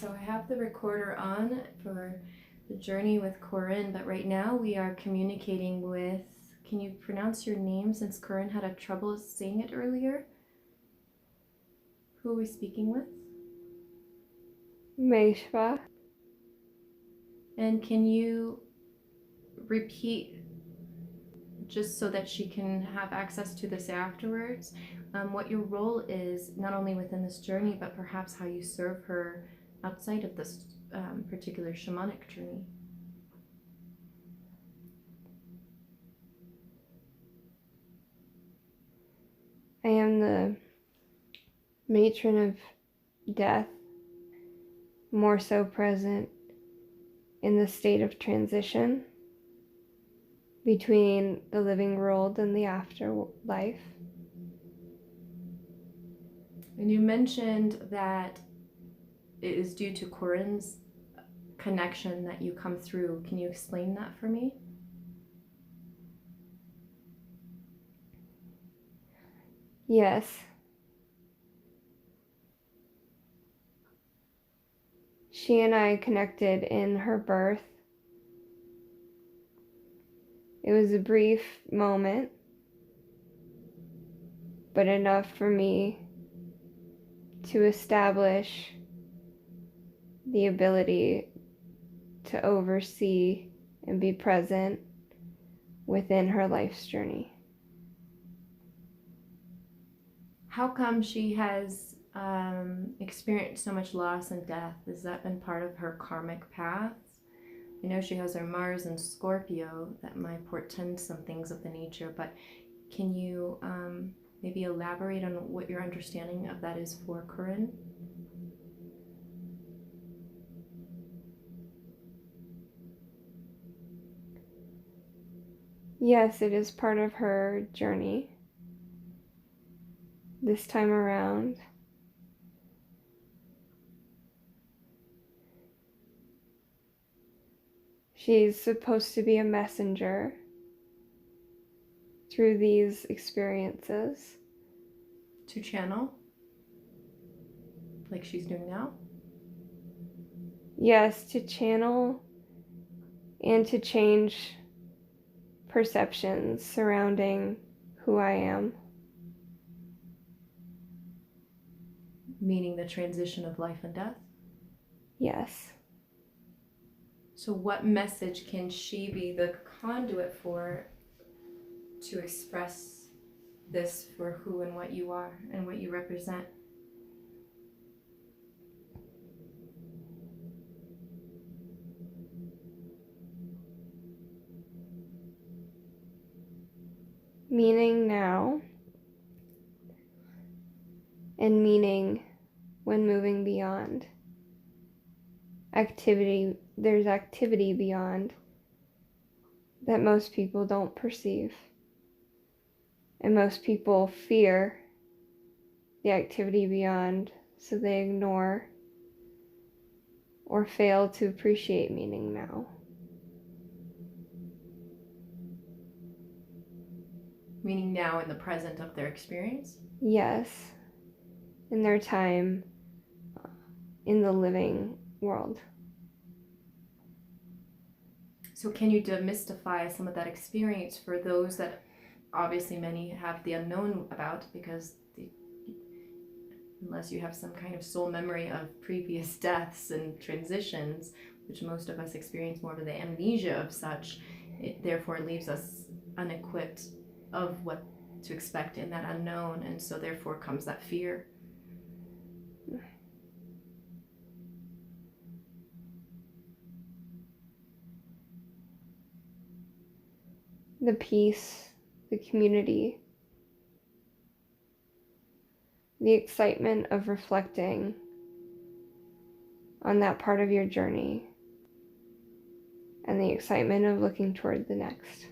So I have the recorder on for the journey with Corynn, but right now we are communicating with, can you pronounce your name since Corynn had a trouble saying it earlier? Who are we speaking with? Meshva. And can you repeat, just so that she can have access to this afterwards, what your role is, not only within this journey, but perhaps how you serve her outside of this particular shamanic journey? I am the matron of death, more so present in the state of transition between the living world and the afterlife. And you mentioned that it is due to Corynn's connection that you come through. Can you explain that for me? Yes. She and I connected in her birth. It was a brief moment, but enough for me to establish the ability to oversee and be present within her life's journey. How come she has experienced so much loss and death? Has that been part of her karmic path? I know she has her Mars and Scorpio that might portend some things of the nature, but can you maybe elaborate on what your understanding of that is for Corynn? Yes, it is part of her journey this time around. She's supposed to be a messenger through these experiences. To channel? Like she's doing now? Yes, to channel and to change perceptions surrounding who I am. Meaning the transition of life and death? Yes. So what message can she be the conduit for to express this for who and what you are and what you represent? Meaning now and meaning when moving beyond. There's activity beyond that most people don't perceive. And most people fear the activity beyond, so they ignore or fail to appreciate meaning now. Meaning now in the present of their experience? Yes, in their time in the living world. So can you demystify some of that experience for those that obviously many have the unknown about, because unless you have some kind of soul memory of previous deaths and transitions, which most of us experience more of the amnesia of such, it therefore leaves us unequipped of what to expect in that unknown, and so therefore comes that fear. The peace, the community, the excitement of reflecting on that part of your journey, and the excitement of looking toward the next.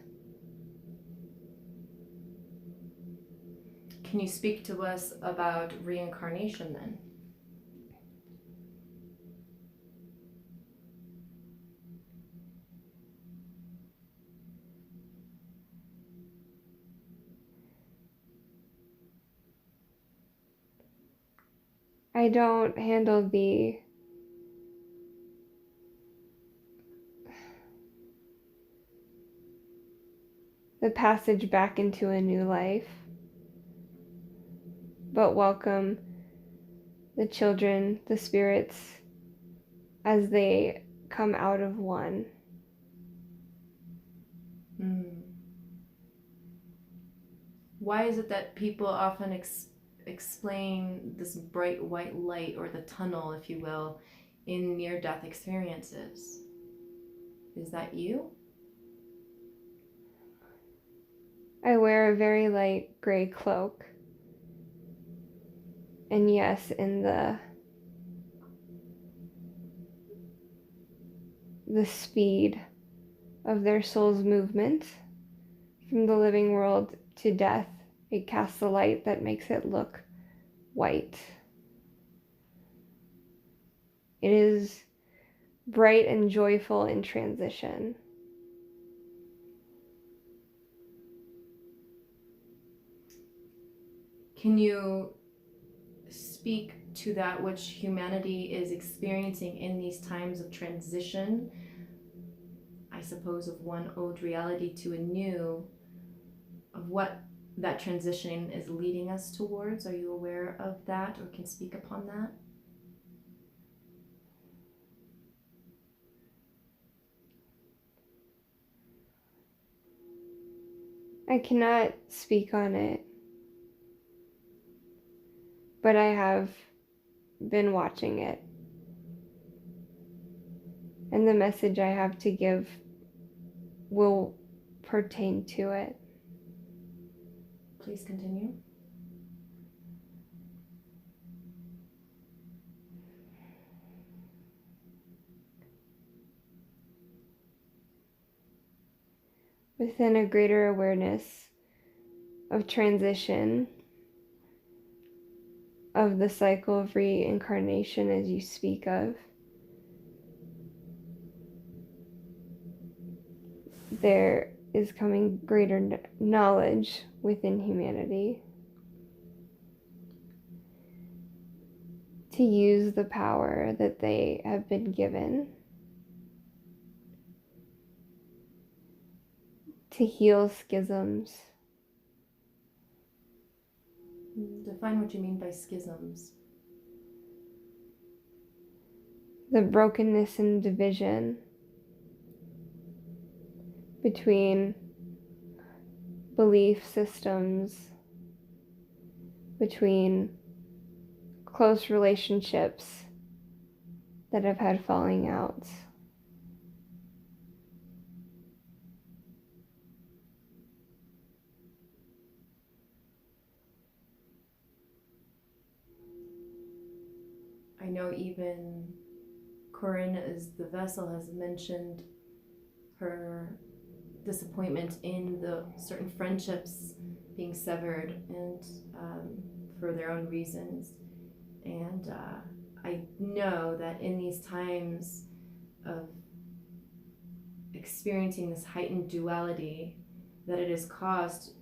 Can you speak to us about reincarnation then? I don't handle the the passage back into a new life, but welcome the children, the spirits, as they come out of one. Why is it that people often explain this bright white light, or the tunnel, if you will, in near-death experiences? Is that you? I wear a very light gray cloak. And yes, in the speed of their soul's movement from the living world to death, it casts a light that makes it look white. It is bright and joyful in transition. Can you speak to that which humanity is experiencing in these times of transition? I suppose of one old reality to a new, of what that transition is leading us towards. Are you aware of that, or can speak upon that? I cannot speak on it, but I have been watching it. And the message I have to give will pertain to it. Please continue. Within a greater awareness of transition, of the cycle of reincarnation as you speak of, there is coming greater knowledge within humanity to use the power that they have been given to heal schisms. Define what you mean by schisms. The brokenness and division between belief systems, between close relationships that have had falling outs. I know even Corynn, as the vessel, has mentioned her disappointment in the certain friendships being severed, and for their own reasons. And I know that in these times of experiencing this heightened duality, that it has caused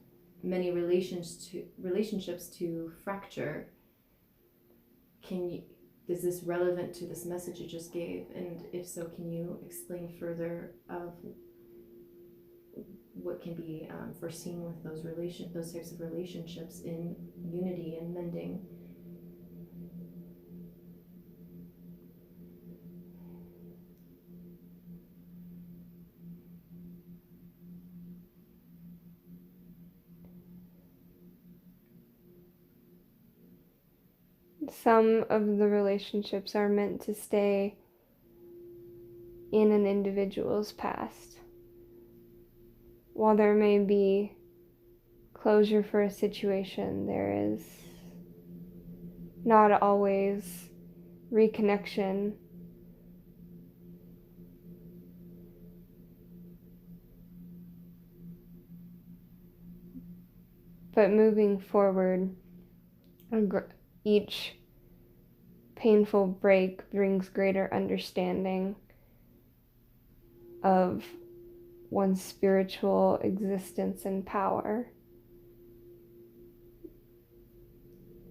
many relationships to fracture. Is this relevant to this message you just gave? And if so, can you explain further of what can be foreseen with those types of relationships in unity and mending? Some of the relationships are meant to stay in an individual's past. While there may be closure for a situation, there is not always reconnection. But moving forward, each painful break brings greater understanding of one's spiritual existence and power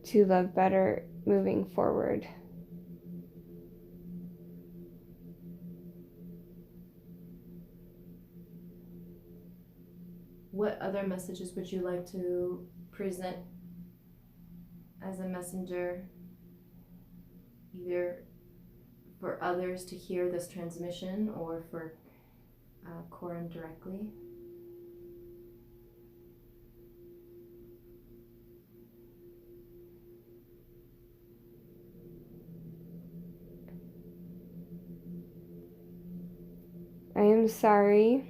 to love better moving forward. What other messages would you like to present as a messenger, either for others to hear this transmission or for Corynn directly? I am sorry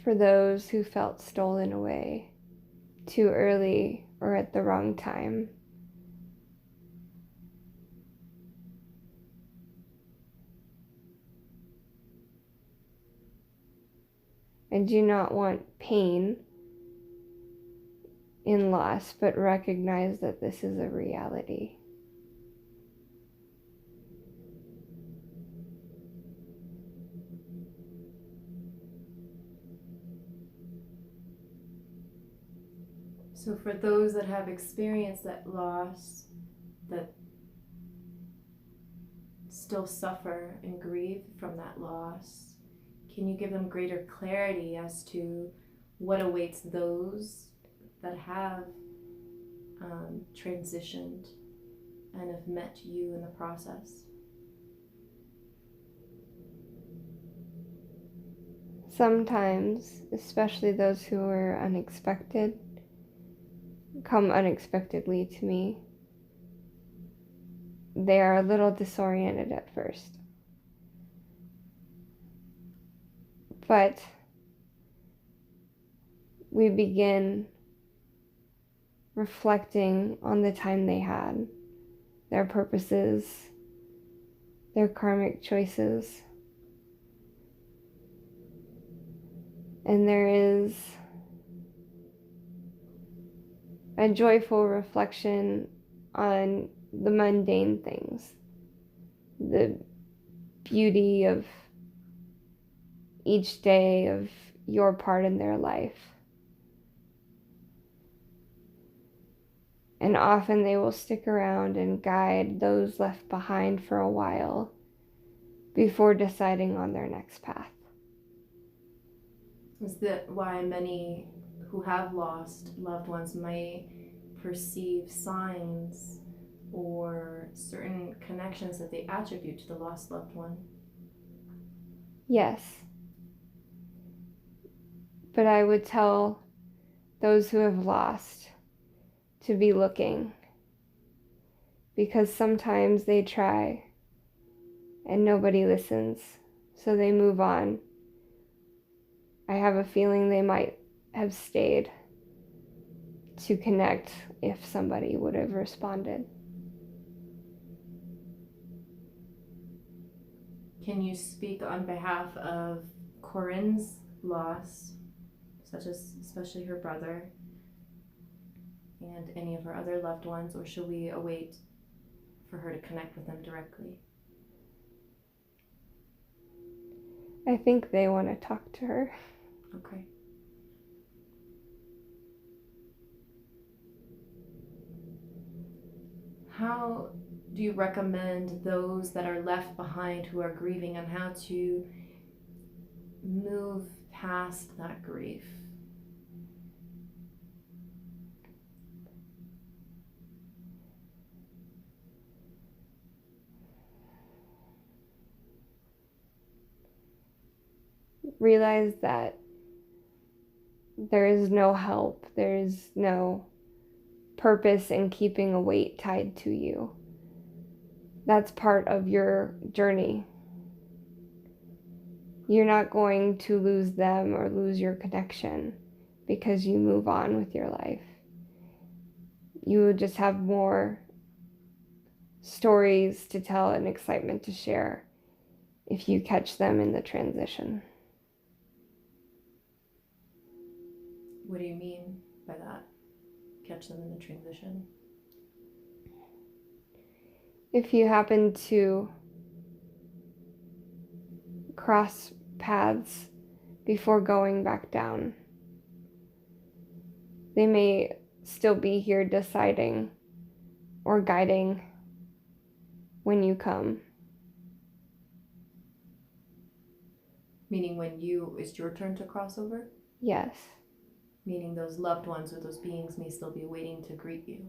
for those who felt stolen away too early or at the wrong time. I do not want pain in loss, but recognize that this is a reality. So for those that have experienced that loss, that still suffer and grieve from that loss, can you give them greater clarity as to what awaits those that have transitioned and have met you in the process? Sometimes, especially those who are unexpected, come unexpectedly to me. They are a little disoriented at first. But we begin reflecting on the time they had, their purposes, their karmic choices. And there is a joyful reflection on the mundane things, the beauty of each day of your part in their life. And often they will stick around and guide those left behind for a while before deciding on their next path. Is that why many who have lost loved ones might perceive signs or certain connections that they attribute to the lost loved one? Yes. But I would tell those who have lost to be looking, because sometimes they try and nobody listens, so they move on. I have a feeling they might have stayed to connect if somebody would have responded. Can you speak on behalf of Corynn's loss, such as especially her brother and any of her other loved ones, or should we await for her to connect with them directly? I think they want to talk to her. Okay. How do you recommend those that are left behind who are grieving on how to move past that grief? Realize that there is no help, there is no purpose in keeping a weight tied to you. That's part of your journey. You're not going to lose them or lose your connection because you move on with your life. You will just have more stories to tell and excitement to share if you catch them in the transition. What do you mean by that? Catch them in the transition? If you happen to cross paths before going back down, they may still be here deciding or guiding when you come. Meaning when it's your turn to cross over? Yes. Meaning those loved ones or those beings may still be waiting to greet you.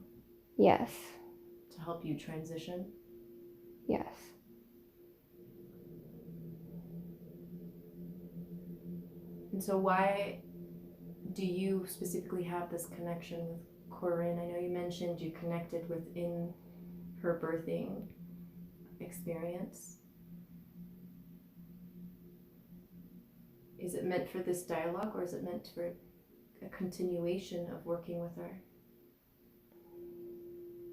Yes. To help you transition. Yes. And so why do you specifically have this connection with Corynn? I know you mentioned you connected within her birthing experience. Is it meant for this dialogue, or is it meant for a continuation of working with her?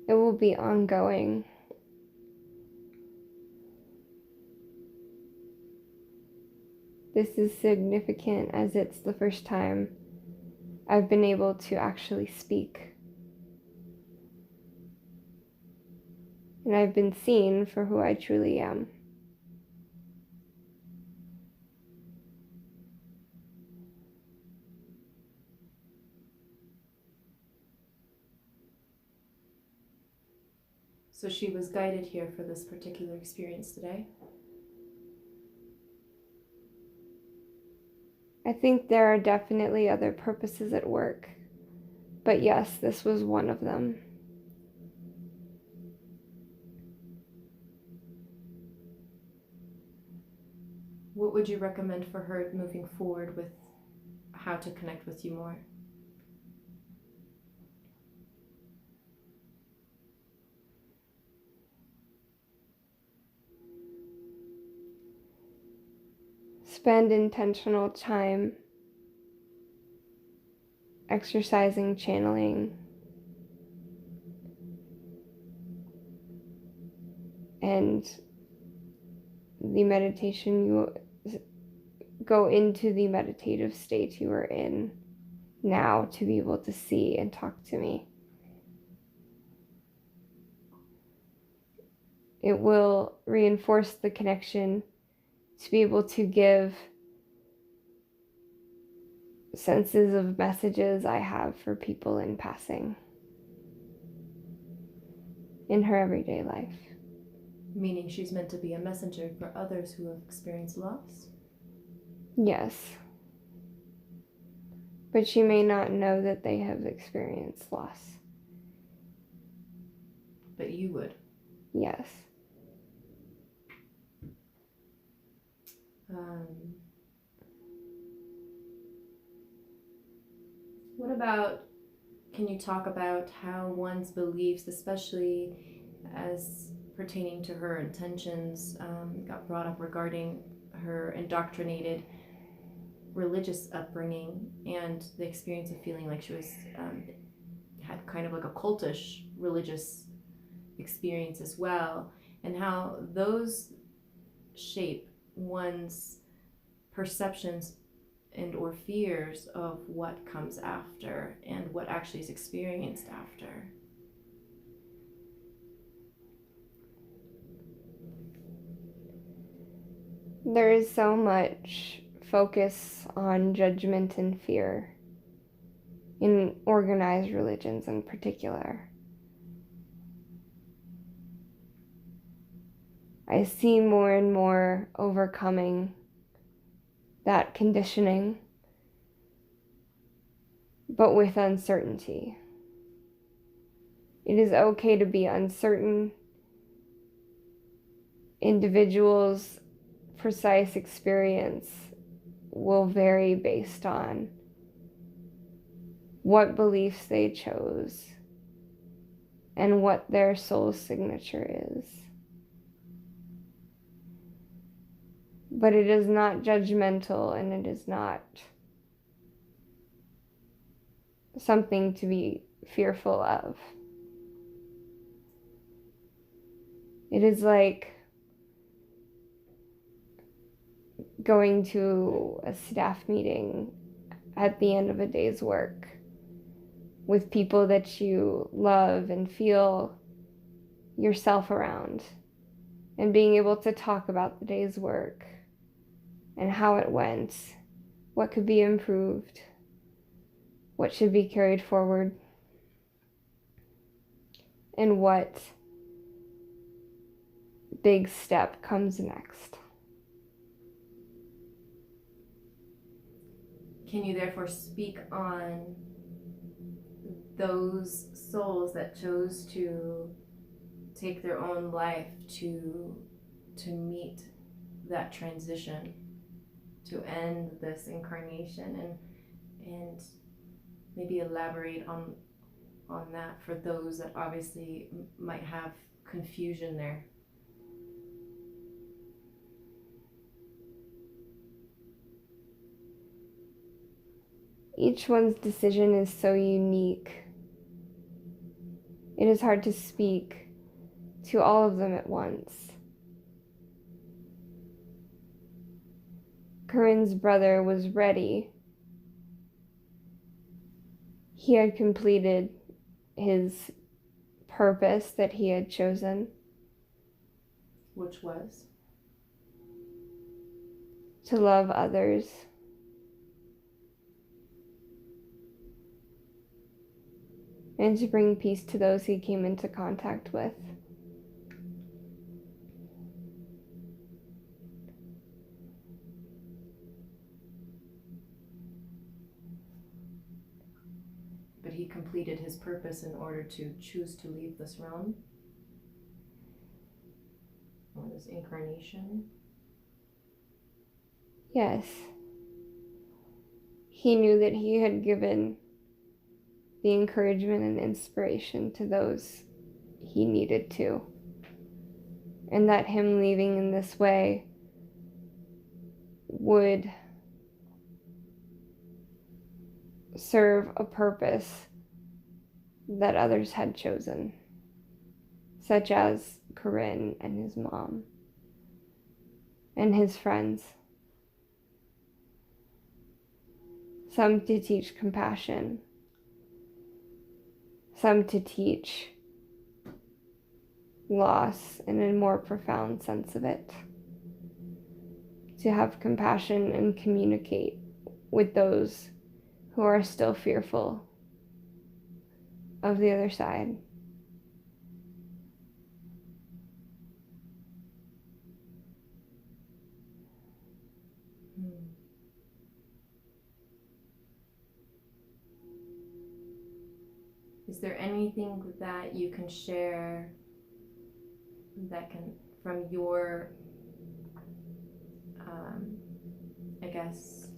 It will be ongoing. This is significant as it's the first time I've been able to actually speak. And I've been seen for who I truly am. So she was guided here for this particular experience today? I think there are definitely other purposes at work, but yes, this was one of them. What would you recommend for her moving forward with how to connect with you more? Spend intentional time exercising, channeling, and the meditation, you go into the meditative state you are in now to be able to see and talk to me. It will reinforce the connection to be able to give senses of messages I have for people in passing in her everyday life. Meaning she's meant to be a messenger for others who have experienced loss? Yes. But she may not know that they have experienced loss. But you would? Yes. What about, can you talk about how one's beliefs, especially as pertaining to her intentions, got brought up regarding her indoctrinated religious upbringing and the experience of feeling like she was had kind of like a cultish religious experience as well, and how those shape one's perceptions and or fears of what comes after and what actually is experienced after. There is so much focus on judgment and fear in organized religions in particular. I see more and more overcoming that conditioning, but with uncertainty. It is okay to be uncertain. Individuals' precise experience will vary based on what beliefs they chose and what their soul signature is. But it is not judgmental, and it is not something to be fearful of. It is like going to a staff meeting at the end of a day's work with people that you love and feel yourself around, and being able to talk about the day's work and how it went, what could be improved, what should be carried forward, and what big step comes next. can you therefore speak on those souls that chose to take their own life to meet that transition, to end this incarnation, and maybe elaborate on that for those that obviously might have confusion there? Each one's decision is so unique. It is hard to speak to all of them at once. Corynn's brother was ready. He had completed his purpose that he had chosen, which was to love others. And to bring peace to those he came into contact with. But he completed his purpose in order to choose to leave this realm, or this incarnation. Yes. He knew that he had given the encouragement and inspiration to those he needed to. And that him leaving in this way would serve a purpose that others had chosen, such as Corynn and his mom and his friends. Some to teach compassion, some to teach loss in a more profound sense of it, to have compassion and communicate with those who are still fearful of the other side. Is there anything that you can share that can, from your, I guess,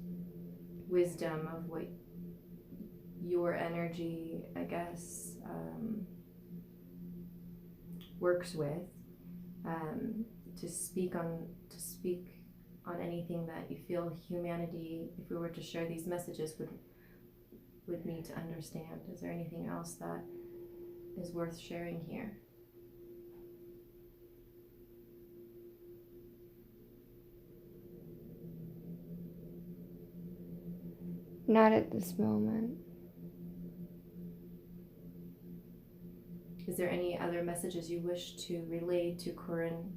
wisdom of what your energy, I guess, works with, to speak on anything that you feel humanity, if we were to share these messages, would need to understand? Is there anything else that is worth sharing here? Not at this moment. Is there any other messages you wish to relay to Corynn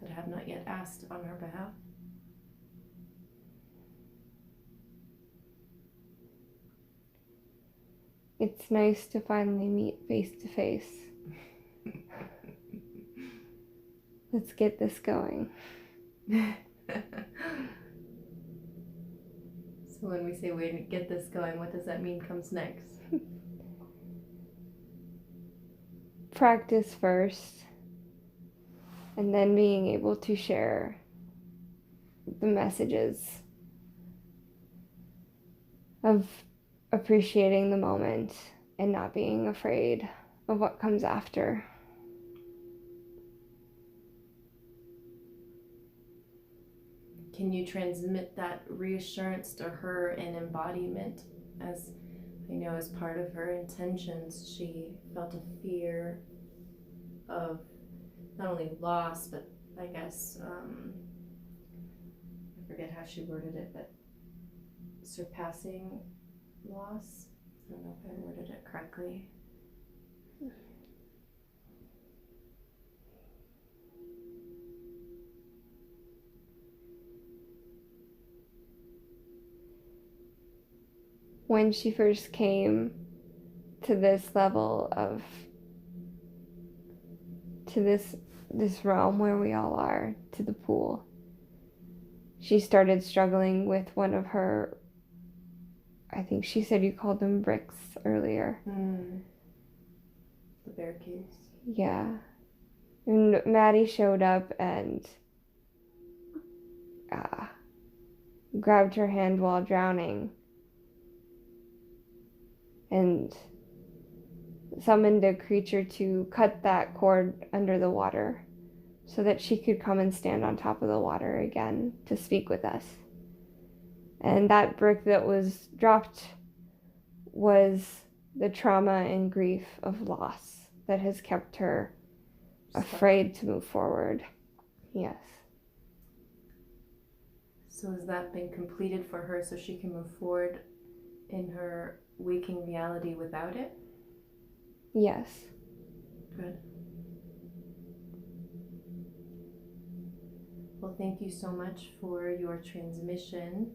that I have not yet asked on her behalf? It's nice to finally meet face to face. Let's get this going. So when we say we get this going, what does that mean comes next? Practice first, and then being able to share the messages of appreciating the moment and not being afraid of what comes after. Can you transmit that reassurance to her in embodiment? As I know, as part of her intentions, she felt a fear of not only loss, but I guess, I forget how she worded it, but surpassing loss. I don't know if I worded it correctly. When she first came to this level of, to this realm where we all are, to the pool, she started struggling with one of her, I think she said you called them bricks earlier. The barricades. Yeah. And Maddie showed up and grabbed her hand while drowning and summoned a creature to cut that cord under the water so that she could come and stand on top of the water again to speak with us. And that brick that was dropped was the trauma and grief of loss that has kept her afraid to move forward. Yes. So has that been completed for her so she can move forward in her waking reality without it? Yes. Good. Well, thank you so much for your transmission.